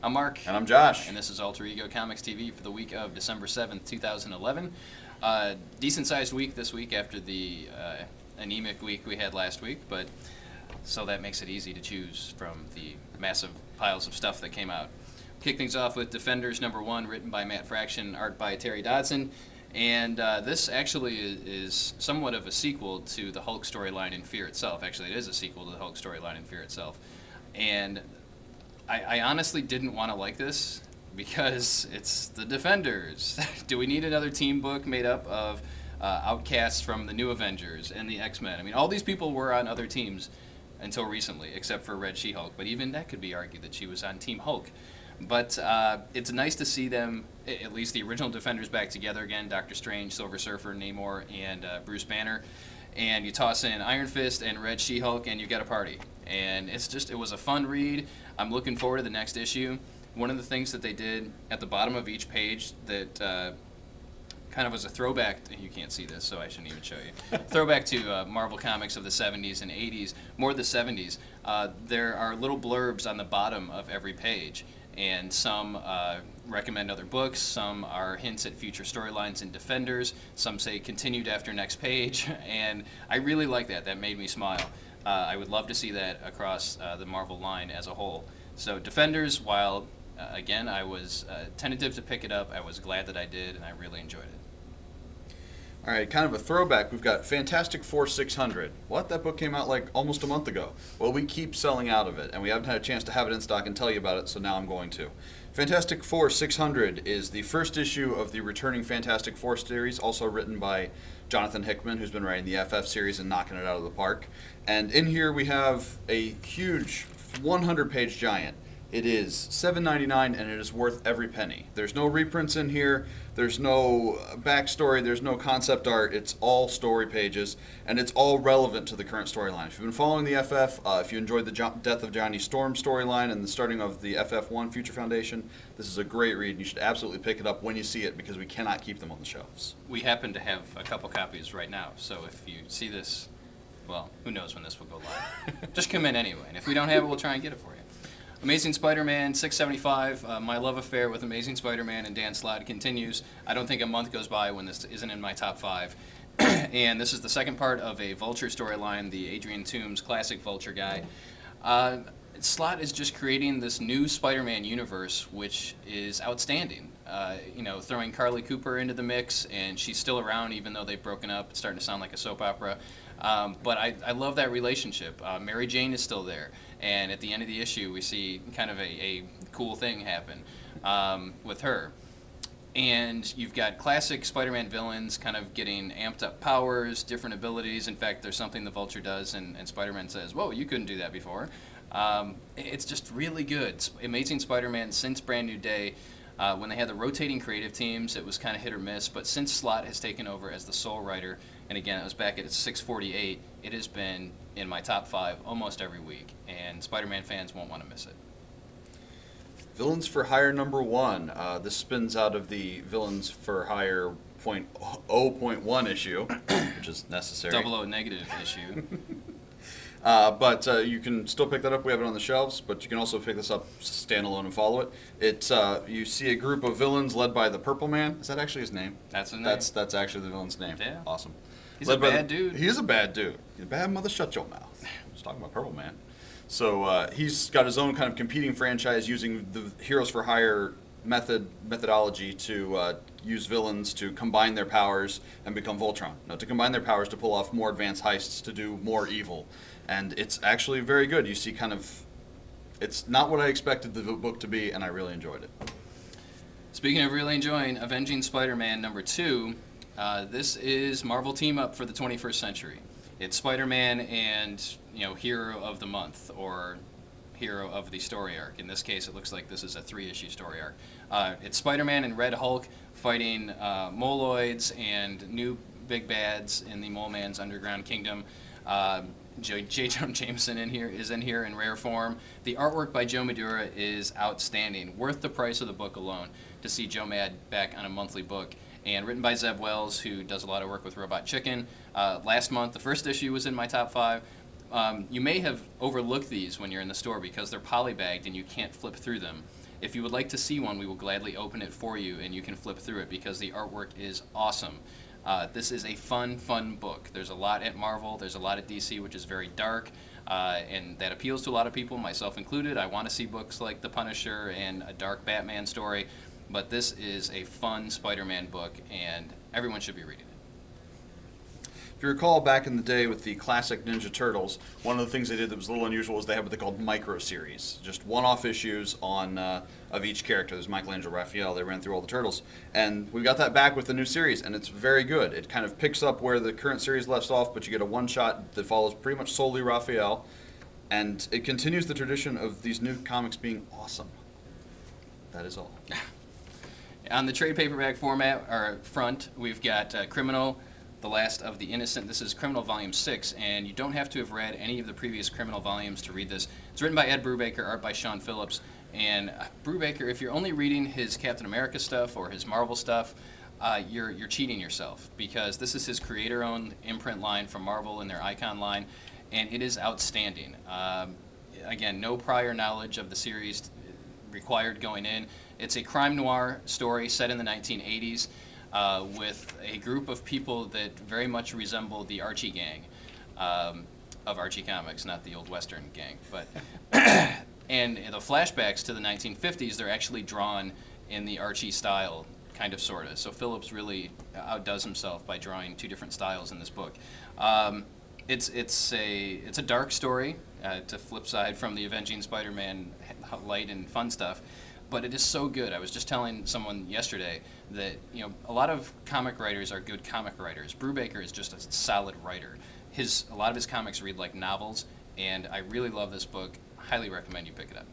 I'm Mark. And I'm Josh. And this is Alter Ego Comics TV for the week of December 7th, 2011. Decent-sized week this week after the anemic week we had last week, but so that makes it easy to choose from the massive piles of stuff that came out. Kick things off with Defenders #1, written by Matt Fraction, art by Terry Dodson. And this actually is somewhat of a sequel to the Hulk storyline in Fear itself. Actually, it is a sequel to the Hulk storyline in Fear itself. And I honestly didn't want to like this because it's the Defenders. Do we need another team book made up of outcasts from the New Avengers and the X-Men? I mean, all these people were on other teams until recently, except for Red She-Hulk. But even that could be argued that she was on Team Hulk. But it's nice to see them, at least the original Defenders, back together again. Doctor Strange, Silver Surfer, Namor, and Bruce Banner. And you toss in Iron Fist and Red She-Hulk, and you got a party. And it was a fun read. I'm looking forward to the next issue. One of the things that they did at the bottom of each page that kind of was a throwback, you can't see this, so I shouldn't even show you, throwback to Marvel Comics of the 70s and 80s, more the 70s. There are little blurbs on the bottom of every page. And some recommend other books, some are hints at future storylines in Defenders, some say continued after next page, and I really like that. That made me smile. I would love to see that across the Marvel line as a whole. So Defenders, while, again, I was tentative to pick it up, I was glad that I did, and I really enjoyed it. All right, kind of a throwback. We've got Fantastic Four 600. What? That book came out like almost a month ago. Well, we keep selling out of it, and we haven't had a chance to have it in stock and tell you about it, so now I'm going to. Fantastic Four 600 is the first issue of the returning Fantastic Four series, also written by Jonathan Hickman, who's been writing the FF series and knocking it out of the park. And in here we have a huge 100-page giant. It is $7.99 and it is worth every penny. There's no reprints in here, there's no backstory, there's no concept art, it's all story pages, and it's all relevant to the current storyline. If you've been following the FF, if you enjoyed the Death of Johnny Storm storyline and the starting of the FF1 Future Foundation, this is a great read and you should absolutely pick it up when you see it because we cannot keep them on the shelves. We happen to have a couple copies right now, so if you see this, well, who knows when this will go live. Just come in anyway, and if we don't have it, we'll try and get it for you. Amazing Spider-Man 675. My love affair with Amazing Spider-Man and Dan Slott continues. I don't think a month goes by when this isn't in my top 5. And this is the second part of a Vulture storyline, the Adrian Toomes classic Vulture guy. Slott is just creating this new Spider-Man universe, which is outstanding. Throwing Carly Cooper into the mix, and she's still around even though they've broken up. It's starting to sound like a soap opera. But I love that relationship. Mary Jane is still there. And at the end of the issue, we see kind of a cool thing happen with her. And you've got classic Spider-Man villains kind of getting amped up powers, different abilities. In fact, there's something the Vulture does, and Spider-Man says, whoa, you couldn't do that before. It's just really good. Amazing Spider-Man since Brand New Day. When they had the rotating creative teams, it was kind of hit or miss. But since Slott has taken over as the sole writer, and again, it was back at 648, it has been in my top 5 almost every week. And Spider-Man fans won't want to miss it. Villains for Hire #1. This spins out of the Villains for Hire .0.1 issue, which is necessary. 00 negative issue. But you can still pick that up. We have it on the shelves, but you can also pick this up standalone and follow it. It's you see a group of villains led by the Purple Man. Is that actually his name? That's his name. That's actually the villain's name. Yeah. Awesome. He's a bad dude. He is a bad dude. He's a bad mother. Shut your mouth. I was talking about Purple Man. So he's got his own kind of competing franchise using the Heroes for Hire methodology to use villains to combine their powers and become Voltron. No, to combine their powers to pull off more advanced heists to do more evil. And it's actually very good. You see kind of, it's not what I expected the book to be, and I really enjoyed it. Speaking of really enjoying Avenging Spider-Man #2, this is Marvel Team Up for the 21st century. It's Spider-Man and, Hero of the Month, or Hero of the Story Arc. In this case, it looks like this is a 3-issue story arc. It's Spider-Man and Red Hulk fighting Moloids and new big bads in the Mole Man's underground kingdom. J. Jonah Jameson is in here in rare form. The artwork by Joe Madura is outstanding, worth the price of the book alone to see Joe Mad back on a monthly book. And written by Zeb Wells, who does a lot of work with Robot Chicken. Last month, the first issue was in my top 5. You may have overlooked these when you're in the store because they're polybagged and you can't flip through them. If you would like to see one, we will gladly open it for you, and you can flip through it because the artwork is awesome. This is a fun book. There's a lot at Marvel. There's a lot at DC, which is very dark, and that appeals to a lot of people, myself included. I want to see books like The Punisher and a dark Batman story, but this is a fun Spider-Man book, and everyone should be reading it. If you recall back in the day with the classic Ninja Turtles, one of the things they did that was a little unusual was they had what they called micro-series, just one-off issues on of each character. There's Michelangelo, Raphael, they ran through all the Turtles. And we got that back with the new series, and it's very good. It kind of picks up where the current series left off, but you get a one-shot that follows pretty much solely Raphael, and it continues the tradition of these new comics being awesome. That is all. On the trade paperback format, or front, we've got Criminal, The Last of the Innocent. This is Criminal Volume 6, and you don't have to have read any of the previous Criminal volumes to read this. It's written by Ed Brubaker, art by Sean Phillips. And Brubaker, if you're only reading his Captain America stuff or his Marvel stuff, you're cheating yourself, because this is his creator-owned imprint line from Marvel and their Icon line, and it is outstanding. Again, no prior knowledge of the series required going in. It's a crime noir story set in the 1980s. With a group of people that very much resemble the Archie gang of Archie Comics, not the old Western gang. But and the flashbacks to the 1950s, they're actually drawn in the Archie style, kind of, sort of. So Phillips really outdoes himself by drawing two different styles in this book. It's a dark story, to flip side from the Avenging Spider-Man light and fun stuff. But it is so good. I was just telling someone yesterday that, a lot of comic writers are good comic writers. Brubaker is just a solid writer. A lot of his comics read like novels, and I really love this book. Highly recommend you pick it up.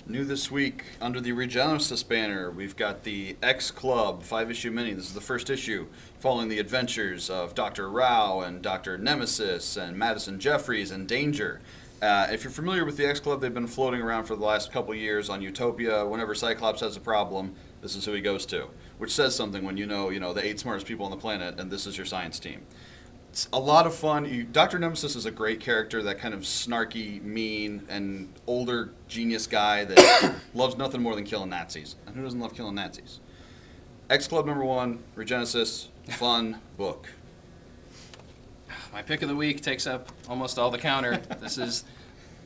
New this week, under the Regenesis banner, we've got the X Club 5-issue mini. This is the first issue, following the adventures of Dr. Rao and Dr. Nemesis and Madison Jeffries and Danger. If you're familiar with the X Club, they've been floating around for the last couple years on Utopia. Whenever Cyclops has a problem, this is who he goes to, which says something when you know the 8 smartest people on the planet, and this is your science team. It's a lot of fun. Dr. Nemesis is a great character, that kind of snarky, mean, and older genius guy that loves nothing more than killing Nazis. And who doesn't love killing Nazis? X Club #1, Regenesis, fun book. My pick of the week takes up almost all the counter. This is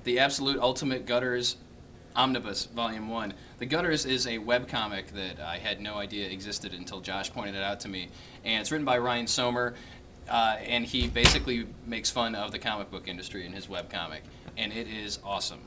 the absolute ultimate Gutters Omnibus, Volume 1. The Gutters is a webcomic that I had no idea existed until Josh pointed it out to me. And it's written by Ryan Somer, and he basically makes fun of the comic book industry in his webcomic. And it is awesome.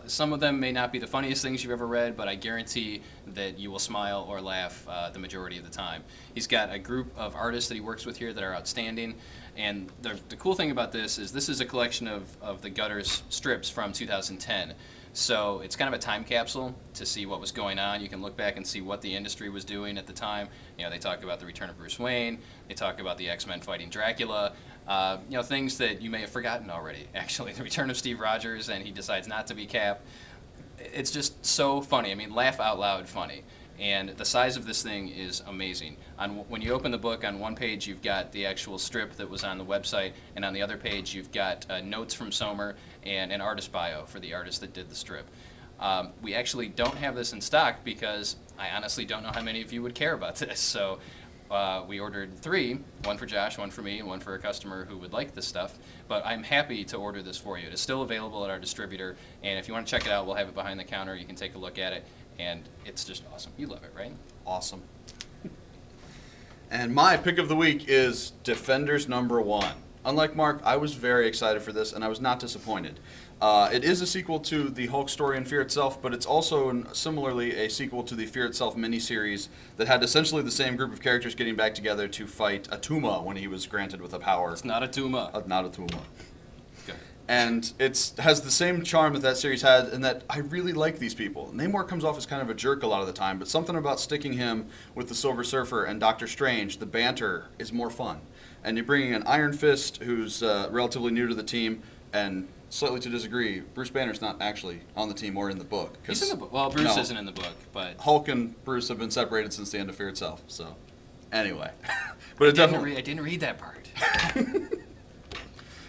Some of them may not be the funniest things you've ever read, but I guarantee that you will smile or laugh the majority of the time. He's got a group of artists that he works with here that are outstanding. And the cool thing about this is a collection of the Gutters strips from 2010. So it's kind of a time capsule to see what was going on. You can look back and see what the industry was doing at the time. They talk about the return of Bruce Wayne. They talk about the X-Men fighting Dracula. Things that you may have forgotten already, actually. The return of Steve Rogers, and he decides not to be Cap. It's just so funny. I mean, laugh out loud funny. And the size of this thing is amazing. When you open the book, on one page you've got the actual strip that was on the website, and on the other page you've got notes from Somer and an artist bio for the artist that did the strip. We actually don't have this in stock because I honestly don't know how many of you would care about this. So we ordered 3, one for Josh, one for me, and one for a customer who would like this stuff. But I'm happy to order this for you. It is still available at our distributor, and if you want to check it out, we'll have it behind the counter. You can take a look at it, and it's just awesome. You love it, right? Awesome. And my pick of the week is Defenders #1. Unlike Mark, I was very excited for this, and I was not disappointed. It is a sequel to the Hulk story in Fear Itself, but it's also similarly a sequel to the Fear Itself miniseries that had essentially the same group of characters getting back together to fight Atuma when he was granted with a power. It's not Atuma. Not Atuma. Good. And it has the same charm that series had, in that I really like these people. Namor comes off as kind of a jerk a lot of the time, but something about sticking him with the Silver Surfer and Doctor Strange, the banter, is more fun. And you're bringing in Iron Fist, who's relatively new to the team, and slightly to disagree, Bruce Banner's not actually on the team or in the book. He's in the book. Well, Bruce isn't in the book, but Hulk and Bruce have been separated since the end of Fear Itself. So, anyway, but it definitely. I didn't read that part.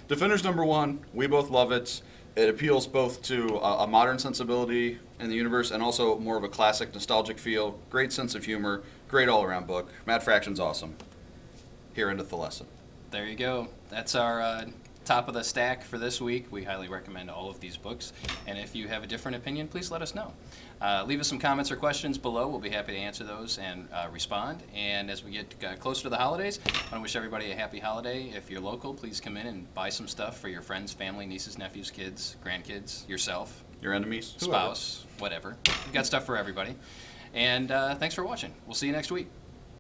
Defenders #1, we both love it. It appeals both to a modern sensibility in the universe and also more of a classic, nostalgic feel. Great sense of humor. Great all-around book. Mad Fraction's awesome. Here endeth the lesson. There you go. That's our top of the stack for this week. We highly recommend all of these books. And if you have a different opinion, please let us know. Leave us some comments or questions below. We'll be happy to answer those and respond. And as we get closer to the holidays, I want to wish everybody a happy holiday. If you're local, please come in and buy some stuff for your friends, family, nieces, nephews, kids, grandkids, yourself, Your enemies? spouse, whatever. We've got stuff for everybody. And thanks for watching. We'll see you next week.